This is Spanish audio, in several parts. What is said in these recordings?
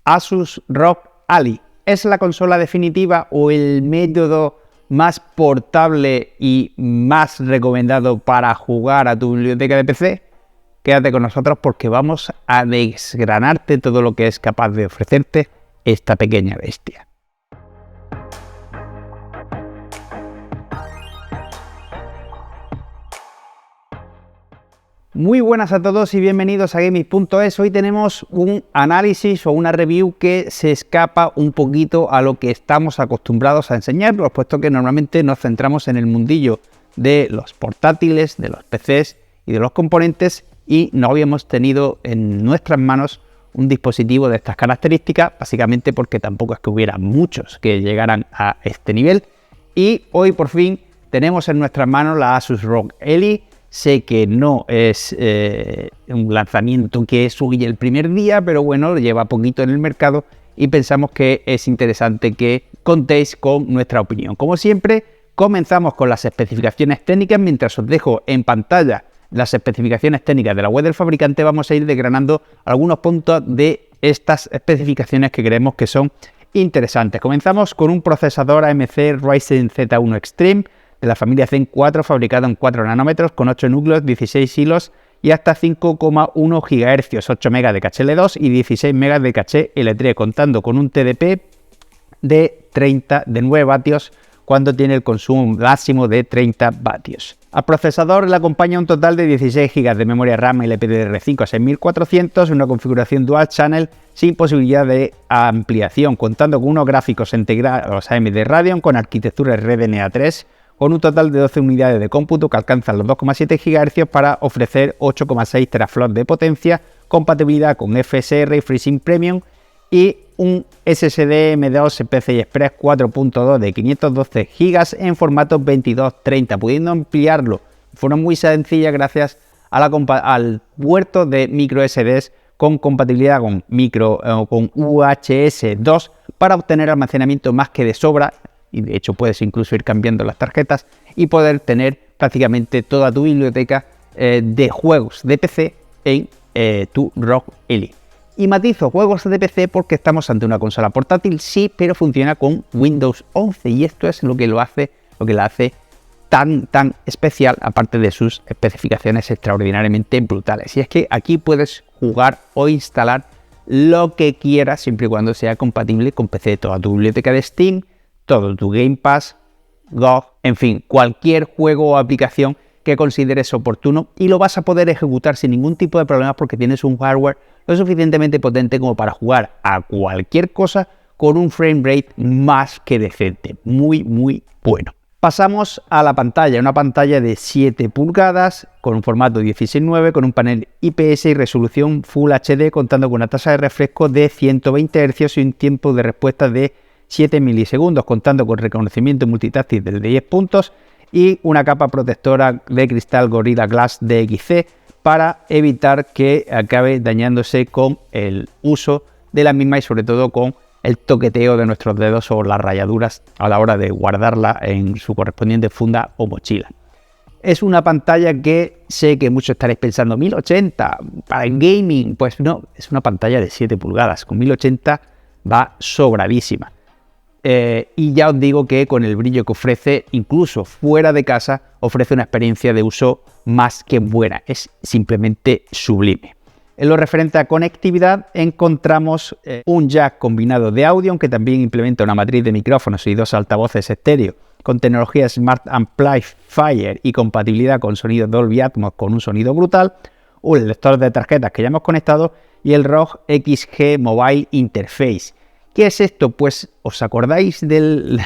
Asus ROG Ally. ¿Es la consola definitiva o el método más portable y más recomendado para jugar a tu biblioteca de PC? Quédate con nosotros porque vamos a desgranarte todo lo que es capaz de ofrecerte esta pequeña bestia. Muy buenas a todos y bienvenidos a Gaming.es. Hoy tenemos un análisis o una review que se escapa un poquito a lo que estamos acostumbrados a enseñaros, puesto que normalmente nos centramos en el mundillo de los portátiles, de los PCs y de los componentes, y no habíamos tenido en nuestras manos un dispositivo de estas características, básicamente porque tampoco es que hubiera muchos que llegaran a este nivel. Y hoy por fin tenemos en nuestras manos la Asus ROG Ally. Sé que no es un lanzamiento que es hoy el primer día, pero bueno, lleva poquito en el mercado y pensamos que es interesante que contéis con nuestra opinión. Como siempre, comenzamos con las especificaciones técnicas. Mientras os dejo en pantalla las especificaciones técnicas de la web del fabricante, vamos a ir desgranando algunos puntos de estas especificaciones que creemos que son interesantes. Comenzamos con un procesador AMD Ryzen Z1 Extreme de la familia Zen 4, fabricado en 4 nanómetros, con 8 núcleos, 16 hilos y hasta 5,1 GHz, 8 MB de caché L2 y 16 MB de caché L3, contando con un TDP de 9 vatios cuando tiene el consumo máximo de 30 vatios. Al procesador le acompaña un total de 16 GB de memoria RAM LPDDR5 a 6400, una configuración Dual Channel sin posibilidad de ampliación, contando con unos gráficos integrados AMD Radeon con arquitectura RDNA 3, con un total de 12 unidades de cómputo que alcanzan los 2,7 GHz para ofrecer 8,6 teraflops de potencia, compatibilidad con FSR y FreeSync Premium y un SSD M2 PCI Express 4.2 de 512 GB en formato 2230, pudiendo ampliarlo de forma muy sencilla gracias a al puerto de micro SDs con compatibilidad con UHS 2 para obtener almacenamiento más que de sobra. Y de hecho puedes incluso ir cambiando las tarjetas y poder tener prácticamente toda tu biblioteca de juegos de PC en tu ROG Ally. Y matizo juegos de PC porque estamos ante una consola portátil, sí, pero funciona con Windows 11 y esto es lo que la hace tan especial, aparte de sus especificaciones extraordinariamente brutales. Y es que aquí puedes jugar o instalar lo que quieras siempre y cuando sea compatible con PC, toda tu biblioteca de Steam, todo tu Game Pass, GOG, en fin, cualquier juego o aplicación que consideres oportuno, y lo vas a poder ejecutar sin ningún tipo de problemas porque tienes un hardware lo suficientemente potente como para jugar a cualquier cosa con un frame rate más que decente, muy bueno. Pasamos a la pantalla, una pantalla de 7 pulgadas con un formato 16:9 con un panel IPS y resolución Full HD, contando con una tasa de refresco de 120 Hz y un tiempo de respuesta de 7 milisegundos, contando con reconocimiento multitáctil de 10 puntos y una capa protectora de cristal Gorilla Glass DXC para evitar que acabe dañándose con el uso de la misma y sobre todo con el toqueteo de nuestros dedos o las rayaduras a la hora de guardarla en su correspondiente funda o mochila. Es una pantalla que sé que muchos estaréis pensando, 1080 para el gaming. Pues no, es una pantalla de 7 pulgadas, con 1080 va sobradísima. Y ya os digo que con el brillo que ofrece, incluso fuera de casa, ofrece una experiencia de uso más que buena. Es simplemente sublime. En lo referente a conectividad, encontramos un jack combinado de audio, aunque también implementa una matriz de micrófonos y 2 altavoces estéreo con tecnología Smart Amplifier y compatibilidad con sonido Dolby Atmos con un sonido brutal, un lector de tarjetas que ya hemos conectado y el ROG XG Mobile Interface. ¿Qué es esto? Pues os acordáis del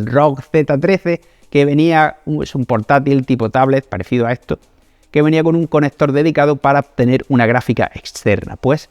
ROG Z13 que venía, es un portátil tipo tablet parecido a esto, que venía con un conector dedicado para obtener una gráfica externa. Pues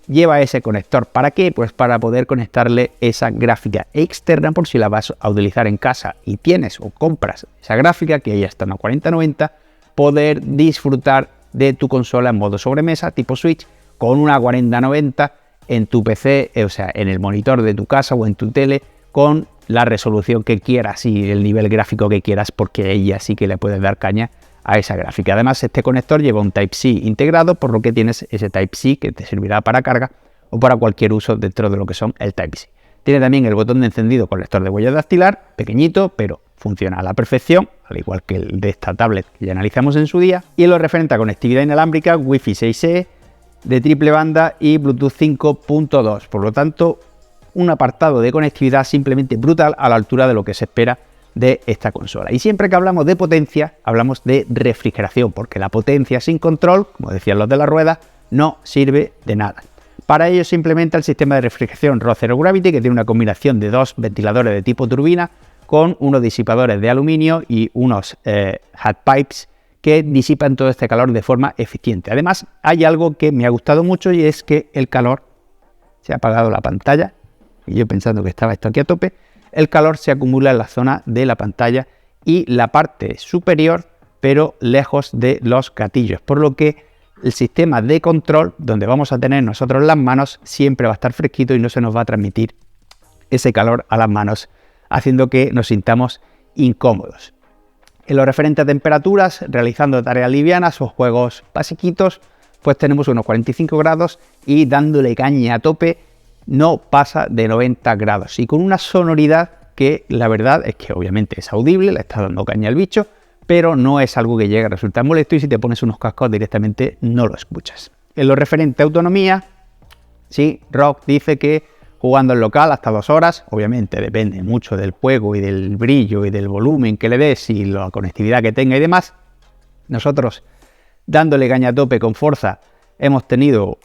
lleva ese conector. ¿Para qué? Pues para poder conectarle esa gráfica externa por si la vas a utilizar en casa y tienes o compras esa gráfica, que ya está en la 4090, poder disfrutar de tu consola en modo sobremesa tipo Switch con una 4090 en tu PC, o sea, en el monitor de tu casa o en tu tele, con la resolución que quieras y el nivel gráfico que quieras, porque ella sí que le puedes dar caña a esa gráfica. Además, este conector lleva un Type-C integrado, por lo que tienes ese Type-C que te servirá para carga o para cualquier uso dentro de lo que son el Type-C. Tiene también el botón de encendido con lector de huella dactilar, pequeñito, pero funciona a la perfección, al igual que el de esta tablet que ya analizamos en su día. Y en lo referente a conectividad inalámbrica, Wi-Fi 6E de triple banda y Bluetooth 5.2. Por lo tanto, un apartado de conectividad simplemente brutal a la altura de lo que se espera de esta consola. Y siempre que hablamos de potencia, hablamos de refrigeración, porque la potencia sin control, como decían los de la rueda, no sirve de nada. Para ello se implementa el sistema de refrigeración Rho Zero Gravity, que tiene una combinación de dos ventiladores de tipo turbina con unos disipadores de aluminio y unos hot pipes que disipan todo este calor de forma eficiente. Además, hay algo que me ha gustado mucho y es que el calor, se ha apagado la pantalla, y yo pensando que estaba esto aquí a tope, el calor se acumula en la zona de la pantalla y la parte superior, pero lejos de los gatillos, por lo que el sistema de control, donde vamos a tener nosotros las manos, siempre va a estar fresquito y no se nos va a transmitir ese calor a las manos, haciendo que nos sintamos incómodos. En lo referente a temperaturas, realizando tareas livianas o juegos basiquitos, pues tenemos unos 45 grados y dándole caña a tope no pasa de 90 grados y con una sonoridad que la verdad es que obviamente es audible, le está dando caña al bicho, pero no es algo que llegue a resultar molesto y si te pones unos cascos directamente no lo escuchas. En lo referente a autonomía, sí, ROG dice que jugando en local hasta 2 horas, obviamente depende mucho del juego y del brillo y del volumen que le des y la conectividad que tenga y demás. Nosotros, dándole caña a tope con Forza, hemos tenido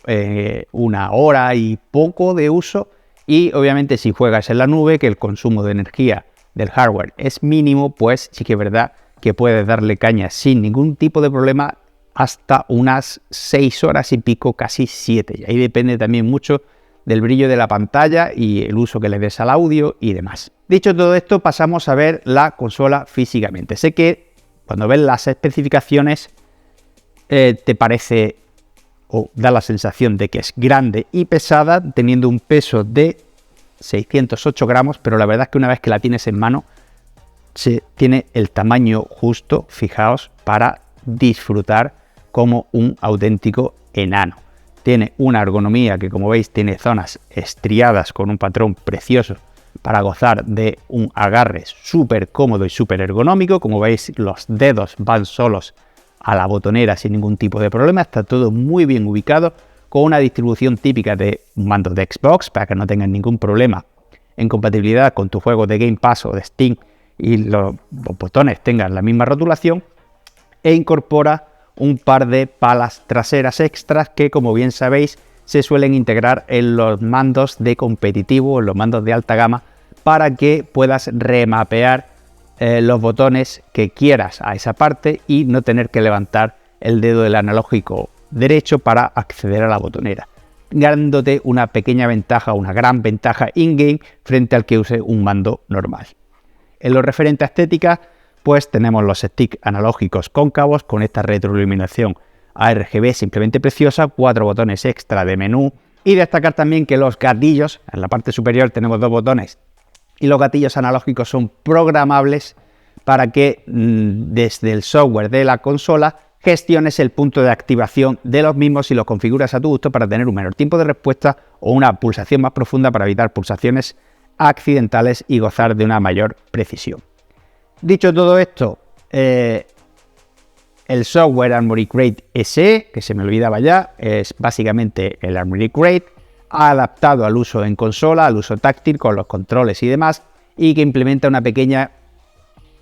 1 hora y poco de uso y obviamente si juegas en la nube, que el consumo de energía del hardware es mínimo, pues sí que es verdad que puedes darle caña sin ningún tipo de problema hasta unas 6 horas y pico, casi 7. Y ahí depende también mucho del brillo de la pantalla y el uso que le des al audio y demás. Dicho todo esto, pasamos a ver la consola físicamente. Sé que cuando ves las especificaciones te parece o da la sensación de que es grande y pesada, teniendo un peso de 608 gramos, pero la verdad es que una vez que la tienes en mano, tiene el tamaño justo, fijaos, para disfrutar como un auténtico enano. Tiene una ergonomía que, como veis, tiene zonas estriadas con un patrón precioso para gozar de un agarre súper cómodo y súper ergonómico. Como veis, los dedos van solos a la botonera sin ningún tipo de problema. Está todo muy bien ubicado, con una distribución típica de un mando de Xbox para que no tengan ningún problema en compatibilidad con tu juego de Game Pass o de Steam y los botones tengan la misma rotulación, e incorpora un par de palas traseras extras que, como bien sabéis, se suelen integrar en los mandos de competitivo, en los mandos de alta gama, para que puedas remapear los botones que quieras a esa parte y no tener que levantar el dedo del analógico derecho para acceder a la botonera, dándote una pequeña ventaja, una gran ventaja in-game frente al que use un mando normal. En lo referente a estética, pues tenemos los sticks analógicos cóncavos con esta retroiluminación ARGB simplemente preciosa, 4 botones extra de menú, y destacar también que los gatillos, en la parte superior tenemos 2 botones y los gatillos analógicos son programables para que desde el software de la consola gestiones el punto de activación de los mismos y los configuras a tu gusto para tener un menor tiempo de respuesta o una pulsación más profunda para evitar pulsaciones accidentales y gozar de una mayor precisión. Dicho todo esto, el software Armoury Crate SE, que se me olvidaba ya, es básicamente el Armoury Crate adaptado al uso en consola, al uso táctil con los controles y demás, y que implementa una pequeña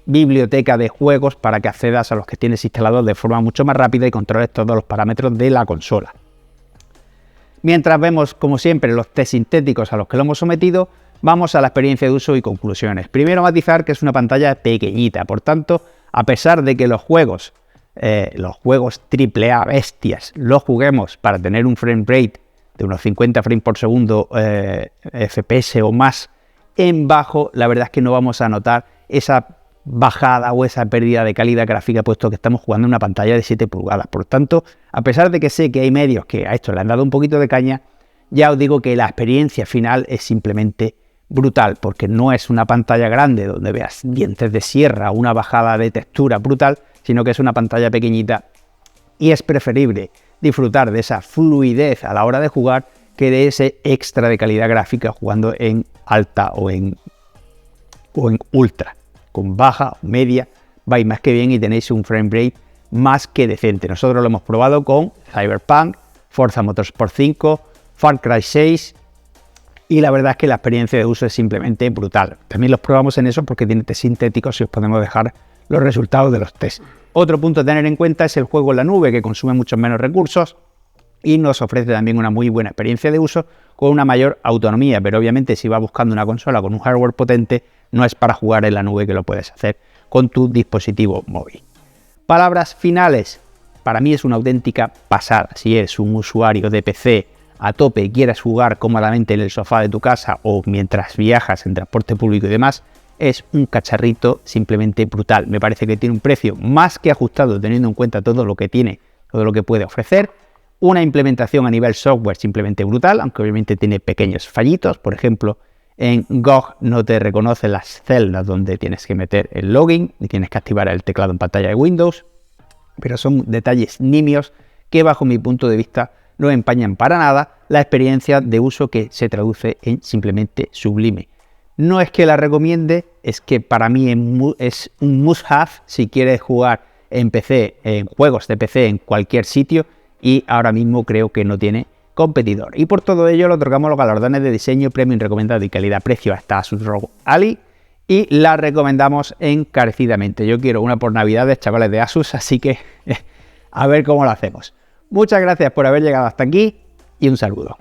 biblioteca de juegos para que accedas a los que tienes instalados de forma mucho más rápida y controles todos los parámetros de la consola. Mientras vemos, como siempre, los test sintéticos a los que lo hemos sometido, vamos a la experiencia de uso y conclusiones. Primero, matizar que es una pantalla pequeñita, por tanto, a pesar de que los juegos AAA bestias los juguemos para tener un frame rate de unos 50 frames por segundo FPS o más en bajo, la verdad es que no vamos a notar esa bajada o esa pérdida de calidad gráfica, puesto que estamos jugando en una pantalla de 7 pulgadas. Por tanto, a pesar de que sé que hay medios que a esto le han dado un poquito de caña, ya os digo que la experiencia final es simplemente brutal, porque no es una pantalla grande donde veas dientes de sierra, una bajada de textura brutal, sino que es una pantalla pequeñita y es preferible disfrutar de esa fluidez a la hora de jugar que dé ese extra de calidad gráfica jugando en alta o en ultra. Con baja o media vais más que bien y tenéis un frame rate más que decente. Nosotros lo hemos probado con Cyberpunk, Forza Motorsport 5, Far Cry 6 y la verdad es que la experiencia de uso es simplemente brutal. También los probamos en eso porque tiene test sintéticos y os podemos dejar los resultados de los tests. Otro punto a tener en cuenta es el juego en la nube, que consume muchos menos recursos y nos ofrece también una muy buena experiencia de uso con una mayor autonomía, pero obviamente si vas buscando una consola con un hardware potente no es para jugar en la nube, que lo puedes hacer con tu dispositivo móvil. Palabras finales. Para mí es una auténtica pasada. Si eres un usuario de PC a tope y quieres jugar cómodamente en el sofá de tu casa o mientras viajas en transporte público y demás, es un cacharrito simplemente brutal. Me parece que tiene un precio más que ajustado teniendo en cuenta todo lo que tiene, todo lo que puede ofrecer. Una implementación a nivel software simplemente brutal, aunque obviamente tiene pequeños fallitos. Por ejemplo, en GOG no te reconoce las celdas donde tienes que meter el login y tienes que activar el teclado en pantalla de Windows, pero son detalles nimios que bajo mi punto de vista no empañan para nada la experiencia de uso, que se traduce en simplemente sublime. No es que la recomiende, es que para mí es un must-have si quieres jugar en PC, en juegos de PC en cualquier sitio, y ahora mismo creo que no tiene competidor. Y por todo ello le otorgamos los galardones de diseño premium recomendado y calidad-precio hasta Asus ROG Ally y la recomendamos encarecidamente. Yo quiero una por Navidades, chavales de Asus, así que a ver cómo lo hacemos. Muchas gracias por haber llegado hasta aquí y un saludo.